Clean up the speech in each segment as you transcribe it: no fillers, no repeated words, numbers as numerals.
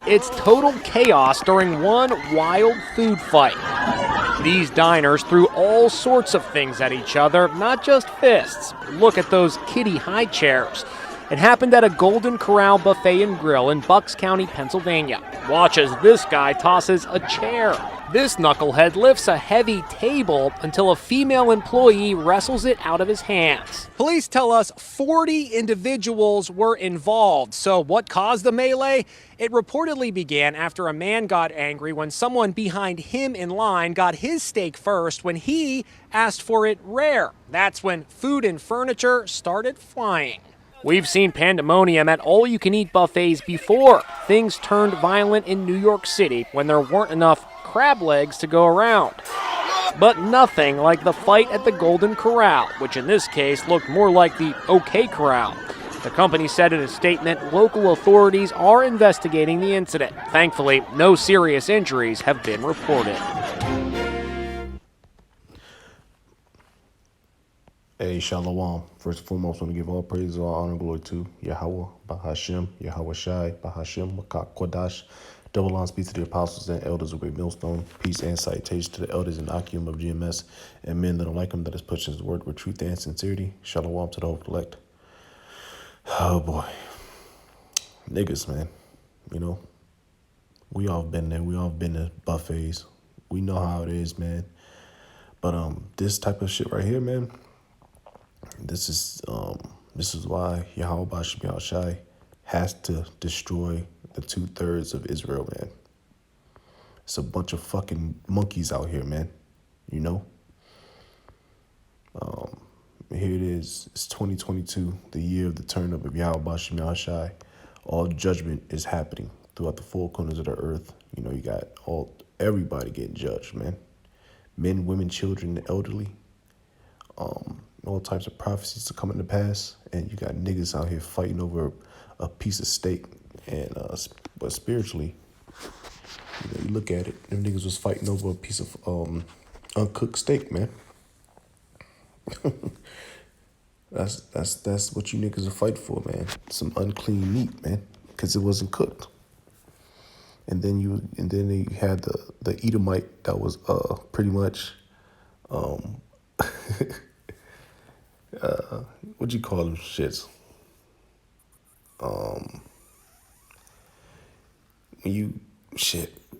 It's total chaos during one wild food fight. These diners threw all sorts of things at each other, not just fists. Look at those kiddie high chairs. It happened at a Golden Corral Buffet and Grill in Bucks County, Pennsylvania. Watch as this guy tosses a chair. This knucklehead lifts a heavy table until a female employee wrestles it out of his hands. Police tell us 40 individuals were involved. So what caused the melee? It reportedly began after a man got angry when someone behind him in line got his steak first when he asked for it rare. That's when food and furniture started flying. We've seen pandemonium at all-you-can-eat buffets before. Things turned violent in New York City when there weren't enough crab legs to go around. But nothing like the fight at the Golden Corral, which in this case looked more like the OK Corral. The company said in a statement local authorities are investigating the incident. Thankfully, no serious injuries have been reported. Hey, Shalom. First and foremost, I want to give all praise, all honor, and glory to Yahweh, Bahashem, Yahweh Shai, Bahashem, Makak Kodash. Double on speech to the apostles and elders of Great Millstone. Peace and citation to the elders in Akim of GMS and men that don't like him, that is pushing his word with truth and sincerity. Shalom to the whole elect. Oh, boy. Niggas, man. You know, we all been there. We all been to buffets. We know how it is, man. But this type of shit right here, man, this is why Yahweh Bashim Shai has to destroy the 2/3 of Israel, man. It's a bunch of fucking monkeys out here, man. You know? Here it is. It's 2022, the year of the turn up of Yahweh Bashim Shai. All judgment is happening throughout the four corners of the earth. You know, you got everybody getting judged, man. Men, women, children, the elderly. All types of prophecies are coming to pass, and you got niggas out here fighting over a piece of steak. And but spiritually, you know, you look at it, them niggas was fighting over a piece of uncooked steak, man. that's what you niggas are fighting for, man. Some unclean meat, man, because it wasn't cooked. And then you had the Edomite that was pretty much what you call them shits? When you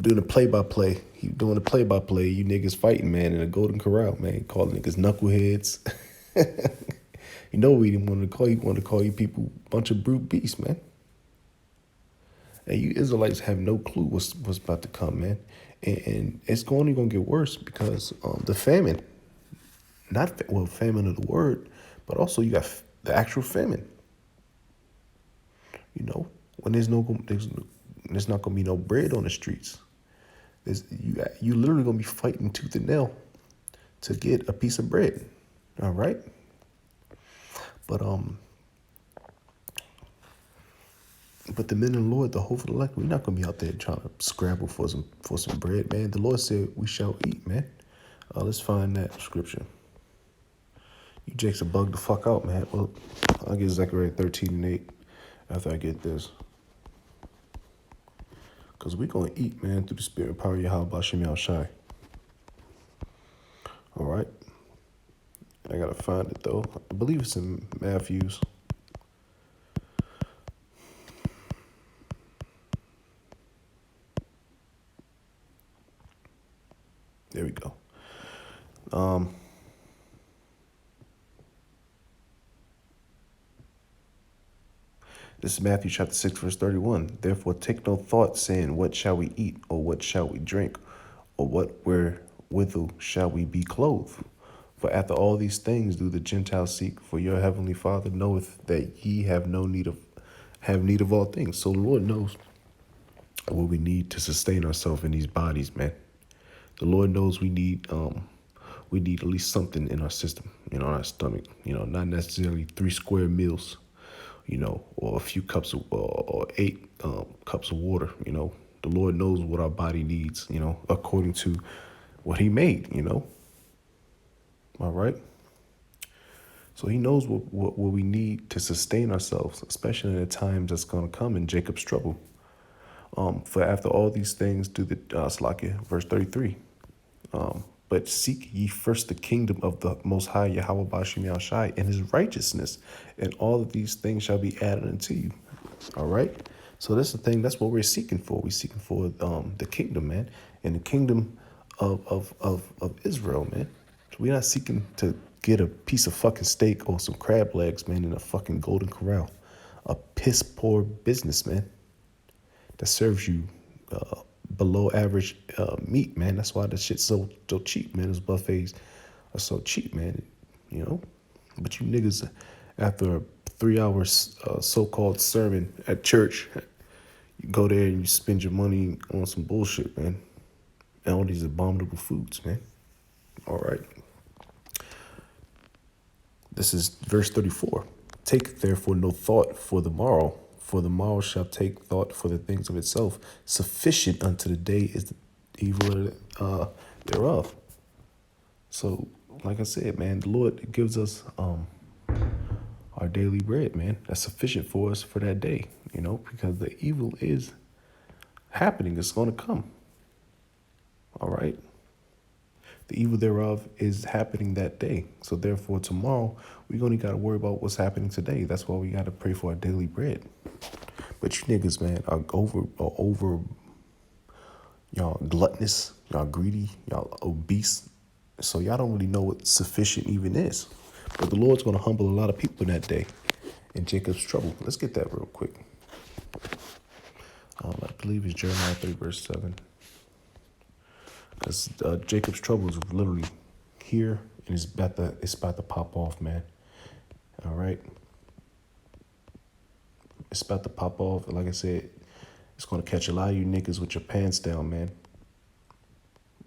doing the play-by-play, you niggas fighting, man, in a Golden Corral, man, calling niggas knuckleheads. You know what he didn't want to call you. He wanted to call you people a bunch of brute beasts, man. And you Israelites have no clue what's about to come, man. And it's only going to get worse because the famine, famine of the word, but also you got the actual famine. You know, when there's not going to be no bread on the streets. You literally going to be fighting tooth and nail to get a piece of bread. All right? But the men and the Lord, the hopeful elect, we're not going to be out there trying to scramble for some bread, man. The Lord said we shall eat, man. Let's find that scripture. You jakes are bugged the fuck out, man. Well, I'll get Zechariah 13:8 after I get this. Because we're going to eat, man, through the spirit and power of Yahweh Bashim Shai. All right? I got to find it, though. I believe it's in Matthew's. There we go. This is Matthew chapter 6, verse 31. Therefore take no thought, saying, what shall we eat, or what shall we drink, or wherewithal shall we be clothed? For after all these things do the Gentiles seek, for your heavenly Father knoweth that ye have need of all things. So the Lord knows what we need to sustain ourselves in these bodies, man. The Lord knows we need at least something in our system, in our stomach, not necessarily 3 square meals, or a few cups or 8 cups of water. The Lord knows what our body needs, according to what he made, all right. So he knows what we need to sustain ourselves, especially in the times that's going to come in Jacob's trouble. For after all these things do the Slakia, verse 33. But seek ye first the kingdom of the Most High Yahweh Bashim Yahushai and his righteousness, and all of these things shall be added unto you. All right. So that's the thing. That's what we're seeking for. We're seeking for the kingdom, man, and the kingdom of Israel, man. So we're not seeking to get a piece of fucking steak or some crab legs, man, in a fucking golden corral. A piss poor business, man, that serves you below average meat, man. That's why the shit's so cheap, man. Those buffets are so cheap, man. You know, but you niggas, after a 3 hours so-called sermon at church, you go there and you spend your money on some bullshit, man. And all these abominable foods, man. All right. This is verse 34. Take therefore no thought for the morrow shall take thought for the things of itself. Sufficient unto the day is the evil thereof. So, like I said, man, the Lord gives us our daily bread, man. That's sufficient for us for that day, you know, because the evil is happening. It's going to come. All right. The evil thereof is happening that day. So therefore, tomorrow, we only got to worry about what's happening today. That's why we got to pray for our daily bread. But you niggas, man, are over, y'all gluttonous, y'all greedy, y'all obese. So y'all don't really know what sufficient even is. But the Lord's going to humble a lot of people in that day. In Jacob's trouble. Let's get that real quick. I believe it's Jeremiah 3, verse 7. Because Jacob's trouble is literally here, and it's about to pop off, man. All right, it's about to pop off. Like I said, it's gonna catch a lot of you niggas with your pants down, man.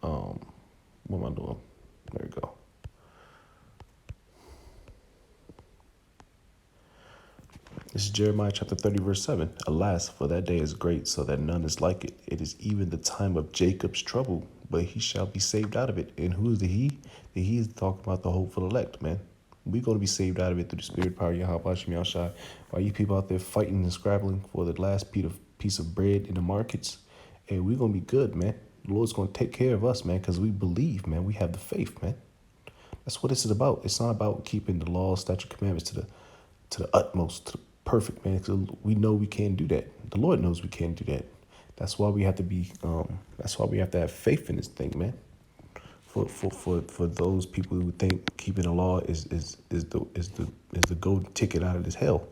What am I doing? There we go. This is Jeremiah chapter 30, verse 7. Alas, for that day is great, so that none is like it. It is even the time of Jacob's trouble, but he shall be saved out of it. And who is the he? The he is talking about the hopeful elect, man. We're going to be saved out of it through the spirit power of Yahweh Hashem Yahushai. While you people out there fighting and scrabbling for the last piece of bread in the markets, and we're going to be good, man. The Lord's going to take care of us, man, because we believe, man. We have the faith, man. That's what this is about. It's not about keeping the law, statute, commandments to the utmost, to the perfect, man. Cause we know we can't do that. The Lord knows we can't do that. That's why we have to be. That's why we have to have faith in this thing, man. For those people who think keeping the law is the golden ticket out of this hell,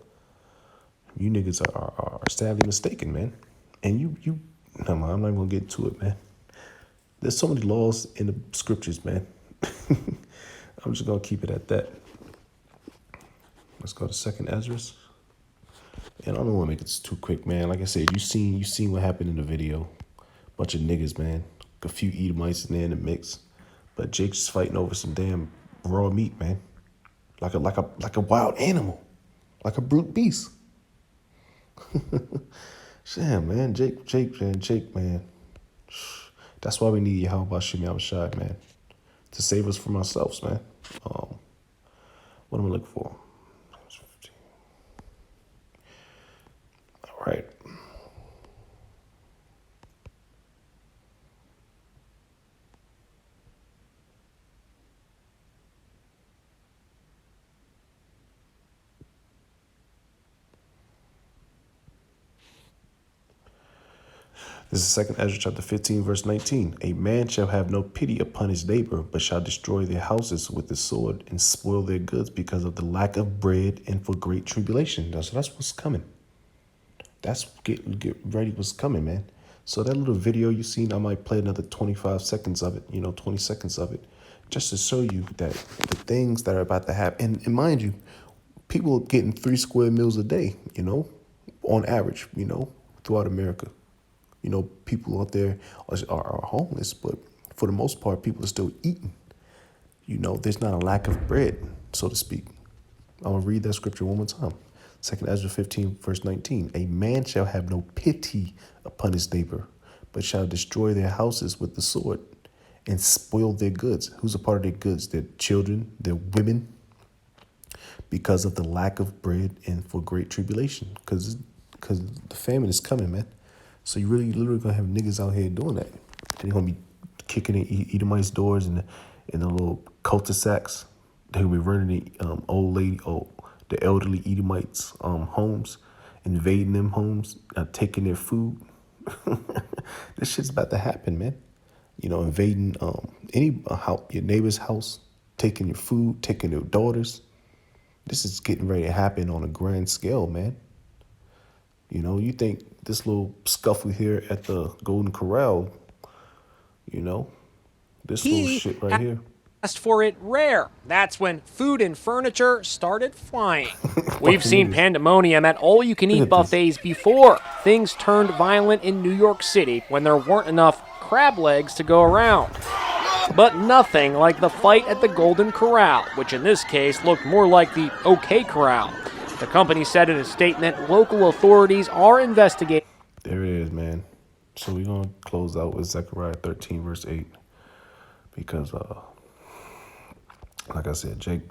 you niggas are sadly mistaken, man. And you, no, man, I'm not even gonna get into it, man. There's so many laws in the scriptures, man. I'm just gonna keep it at that. Let's go to 2nd Ezra. And I don't want to make it too quick, man. Like I said, you seen what happened in the video. Bunch of niggas, man. A few Edomites in there in the mix. But Jake's fighting over some damn raw meat, man. Like a wild animal. Like a brute beast. Damn, man. Jake, man. That's why we need Yahweh Bashim Yahushai, man. To save us from ourselves, man. What am I looking for? All right. This is 2nd Ezra chapter 15, verse 19. A man shall have no pity upon his neighbor, but shall destroy their houses with the sword and spoil their goods because of the lack of bread and for great tribulation. So that's what's coming. That's get ready what's coming, man. So that little video you seen, I might play another 25 seconds of it, 20 seconds of it, just to show you that the things that are about to happen. And mind you, people are getting 3 square meals a day, on average, throughout America. People out there are homeless, but for the most part, people are still eating. There's not a lack of bread, so to speak. I'm going to read that scripture one more time. 2nd Ezra 15, verse 19. A man shall have no pity upon his neighbor, but shall destroy their houses with the sword and spoil their goods. Who's a part of their goods? Their children, their women, because of the lack of bread and for great tribulation. Because the famine is coming, man. So you really literally gonna have niggas out here doing that. They're gonna be kicking in Edomites' doors in the little cul-de-sacs. They're gonna be running the the elderly Edomites homes, invading them homes, taking their food. This shit's about to happen, man. You know, invading any house, your neighbor's house, taking your food, taking their daughters. This is getting ready to happen on a grand scale, man. You know, you think this little scuffle here at the Golden Corral, you know, this little He shit right here. asked for it rare. That's when food and furniture started flying. We've Fucking seen niggas. pandemonium at all you can Look eat at this. buffets before. Things turned violent in New York City when there weren't enough crab legs to go around. But nothing like the fight at the Golden Corral, which in this case looked more like the OK Corral. The company said in a statement local authorities are investigating. There it is, man. So we're gonna close out with Zechariah 13, verse 8. Because like I said, Jake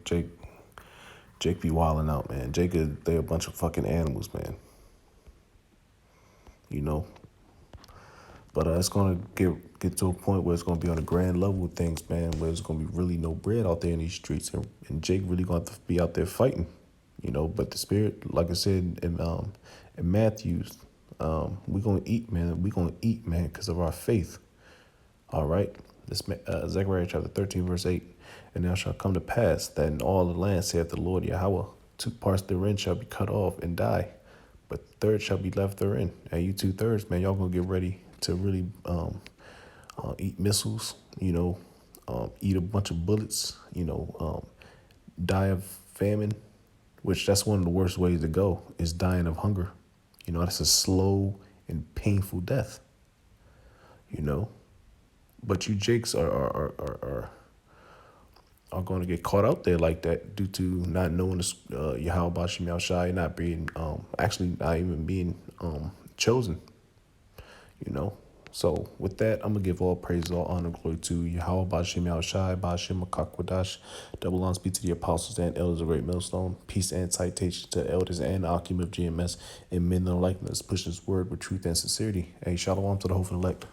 be wilding out, man. They a bunch of fucking animals, man. You know. But it's gonna get to a point where it's gonna be on a grand level of things, man, where there's gonna be really no bread out there in these streets, and Jake really gonna have to be out there fighting, you know. But the spirit, like I said in Matthew's, we gonna eat, man. We gonna eat, man, because of our faith. All right. This Zechariah chapter 13, verse 8. And now shall come to pass that in all the land, saith the Lord Yahweh, 2 parts therein shall be cut off and die, but the third shall be left therein. And you 2/3, man, y'all gonna get ready to really eat missiles, you know, eat a bunch of bullets, you know, die of famine, which that's one of the worst ways to go, is dying of hunger. You know, that's a slow and painful death, you know. But you Jakes are going to get caught out there like that due to not knowing Yahweh Bashim Yahushai, not being actually not even being chosen. You know. So with that, I'm gonna give all praise, all honor, glory to Yahweh Bashim Yahushai, Bashim Makakwadash. Double honors be to the apostles and elders of Great Millstone. Peace and citation to the elders and the Akim of GMS and men that are likeness, push this word with truth and sincerity. Hey, shalom to the whole elect.